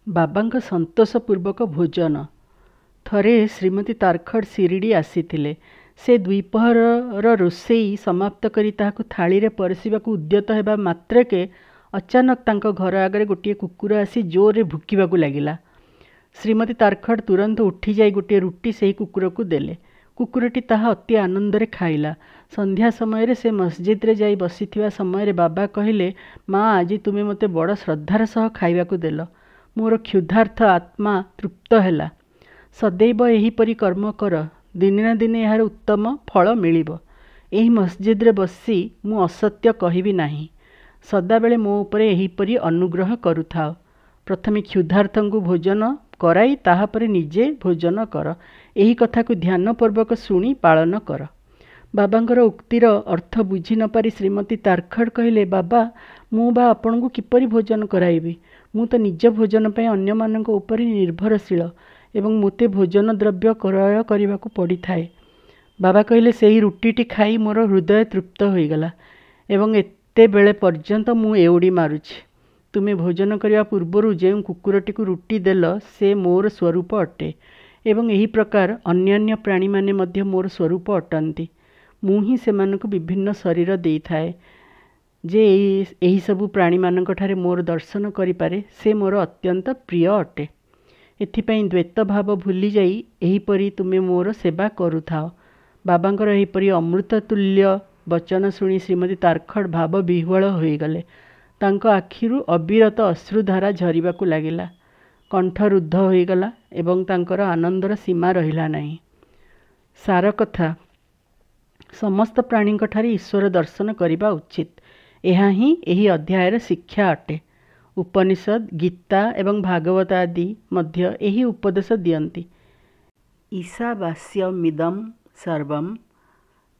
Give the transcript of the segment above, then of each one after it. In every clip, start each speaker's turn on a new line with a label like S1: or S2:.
S1: ବାବାଙ୍କ ସନ୍ତୋଷପୂର୍ବକ ଭୋଜନ। ଥରେ ଶ୍ରୀମତୀ ତାରଖଡ଼ ଶିରିଡ଼ି ଆସିଥିଲେ। ସେ ଦ୍ୱିପହରର ରୋଷେଇ ସମାପ୍ତ କରି ତାହାକୁ ଥାଳିରେ ପରସିବାକୁ ଉଦ୍ୟତ ହେବା ମାତ୍ରକେ ଅଚାନକ ତାଙ୍କ ଘର ଆଗରେ ଗୋଟିଏ କୁକୁର ଆସି ଜୋରରେ ଭୁକିବାକୁ ଲାଗିଲା। ଶ୍ରୀମତୀ ତାରଖଡ଼ ତୁରନ୍ତ ଉଠିଯାଇ ଗୋଟିଏ ରୁଟି ସେହି କୁକୁରକୁ ଦେଲେ। କୁକୁରଟି ତାହା ଅତି ଆନନ୍ଦରେ ଖାଇଲା। ସନ୍ଧ୍ୟା ସମୟରେ ସେ ମସଜିଦରେ ଯାଇ ବସିଥିବା ସମୟରେ ବାବା କହିଲେ, ମା, ଆଜି ତୁମେ ମୋତେ ବଡ଼ ଶ୍ରଦ୍ଧାର ସହ ଖାଇବାକୁ ଦେଲ। ମୋର କ୍ଷୁଧାର୍ଥ ଆତ୍ମା ତୃପ୍ତ ହେଲା। ସଦୈବ ଏହିପରି କର୍ମ କର, ଦିନେ ନା ଦିନେ ଏହାର ଉତ୍ତମ ଫଳ ମିଳିବ। ଏହି ମସଜିଦରେ ବସି ମୁଁ ଅସତ୍ୟ କହିବି ନାହିଁ। ସଦାବେଳେ ମୋ ଉପରେ ଏହିପରି ଅନୁଗ୍ରହ କରୁଥାଅ। ପ୍ରଥମେ କ୍ଷୁଧାର୍ଥଙ୍କୁ ଭୋଜନ କରାଇ ତାହାପରେ ନିଜେ ଭୋଜନ କର। ଏହି କଥାକୁ ଧ୍ୟାନପୂର୍ବକ ଶୁଣି ପାଳନ କର। ବାବାଙ୍କର ଉକ୍ତିର ଅର୍ଥ ବୁଝି ନ ପାରି ଶ୍ରୀମତୀ ତାରଖଡ଼ କହିଲେ, ବାବା, ମୁଁ ବା ଆପଣଙ୍କୁ କିପରି ଭୋଜନ କରାଇବି? ମୁଁ ତ ନିଜ ଭୋଜନ ପାଇଁ ଅନ୍ୟମାନଙ୍କ ଉପରେ ନିର୍ଭରଶୀଳ ଏବଂ ମୋତେ ଭୋଜନ ଦ୍ରବ୍ୟ କ୍ରୟ କରିବାକୁ ପଡ଼ିଥାଏ। ବାବା କହିଲେ, ସେହି ରୁଟିଟି ଖାଇ ମୋର ହୃଦୟ ତୃପ୍ତ ହୋଇଗଲା ଏବଂ ଏତେବେଳେ ପର୍ଯ୍ୟନ୍ତ ମୁଁ ଏଉଡ଼ି ମାରୁଛି। ତୁମେ ଭୋଜନ କରିବା ପୂର୍ବରୁ ଯେଉଁ କୁକୁରଟିକୁ ରୁଟି ଦେଲ ସେ ମୋର ସ୍ୱରୂପ ଅଟେ ଏବଂ ଏହି ପ୍ରକାର ଅନ୍ୟାନ୍ୟ ପ୍ରାଣୀମାନେ ମଧ୍ୟ ମୋର ସ୍ୱରୂପ ଅଟନ୍ତି। ମୁଁ ହିଁ ସେମାନଙ୍କୁ ବିଭିନ୍ନ ଶରୀର ଦେଇଥାଏ। ଯେ ଏହିସବୁ ପ୍ରାଣୀମାନଙ୍କଠାରେ ମୋର ଦର୍ଶନ କରିପାରେ ସେ ମୋର ଅତ୍ୟନ୍ତ ପ୍ରିୟ ଅଟେ। ଏଥିପାଇଁ ଦ୍ୱୈତ ଭାବ ଭୁଲିଯାଇ ଏହିପରି ତୁମେ ମୋର ସେବା କରୁଥାଅ। ବାବାଙ୍କର ଏହିପରି ଅମୃତତୁଲ୍ୟ ବଚନ ଶୁଣି ଶ୍ରୀମତୀ ତାରଖଡ଼ ଭାବ ବିହ୍ୱଳ ହୋଇଗଲେ। ତାଙ୍କ ଆଖିରୁ ଅବିରତ ଅଶ୍ରୁଧାରା ଝରିବାକୁ ଲାଗିଲା। କଣ୍ଠ ରୁଦ୍ଧ ହୋଇଗଲା ଏବଂ ତାଙ୍କର ଆନନ୍ଦର ସୀମା ରହିଲା ନାହିଁ। ସାର କଥା, ସମସ୍ତ ପ୍ରାଣୀଙ୍କଠାରେ ଈଶ୍ୱର ଦର୍ଶନ କରିବା ଉଚିତ। ଏହା ହିଁ ଏହି ଅଧ୍ୟାୟର ଶିକ୍ଷା ଅଟେ। ଉପନିଷଦ, ଗୀତା ଏବଂ ଭାଗବତ ଆଦି ମଧ୍ୟ ଏହି ଉପଦେଶ ଦିଅନ୍ତି। ଈଶାବାସ୍ୟମିଦଂ ସର୍ବମ୍।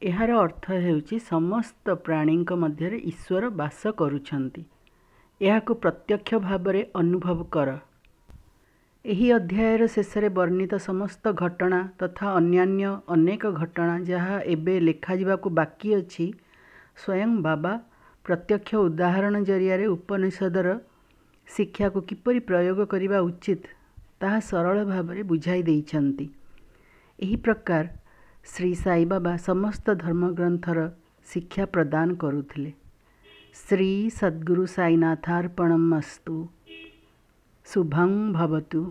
S1: ଏହାର ଅର୍ଥ ହେଉଛି ସମସ୍ତ ପ୍ରାଣୀଙ୍କ ମଧ୍ୟରେ ଈଶ୍ୱର ବାସ କରୁଛନ୍ତି। ଏହାକୁ ପ୍ରତ୍ୟକ୍ଷ ଭାବରେ ଅନୁଭବ କର। ଏହି ଅଧ୍ୟାୟର ଶେଷରେ ବର୍ଣ୍ଣିତ ସମସ୍ତ ଘଟଣା ତଥା ଅନ୍ୟାନ୍ୟ ଅନେକ ଘଟଣା ଯାହା ଏବେ ଲେଖାଯିବାକୁ ବାକି ଅଛି, ସ୍ୱୟଂ ବାବା ପ୍ରତ୍ୟକ୍ଷ ଉଦାହରଣ ଜରିଆରେ ଉପନିଷଦର ଶିକ୍ଷାକୁ କିପରି ପ୍ରୟୋଗ କରିବା ଉଚିତ ତାହା ସରଳ ଭାବରେ ବୁଝାଇ ଦେଇଛନ୍ତି। ଏହି ପ୍ରକାର ଶ୍ରୀ ସାଇବାବା ସମସ୍ତ ଧର୍ମଗ୍ରନ୍ଥର ଶିକ୍ଷା ପ୍ରଦାନ କରୁଥିଲେ। ଶ୍ରୀ ସଦ୍ଗୁରୁ ସାଇନାଥାର୍ପଣମସ୍ତୁ। ଶୁଭଂ ଭବତୁ।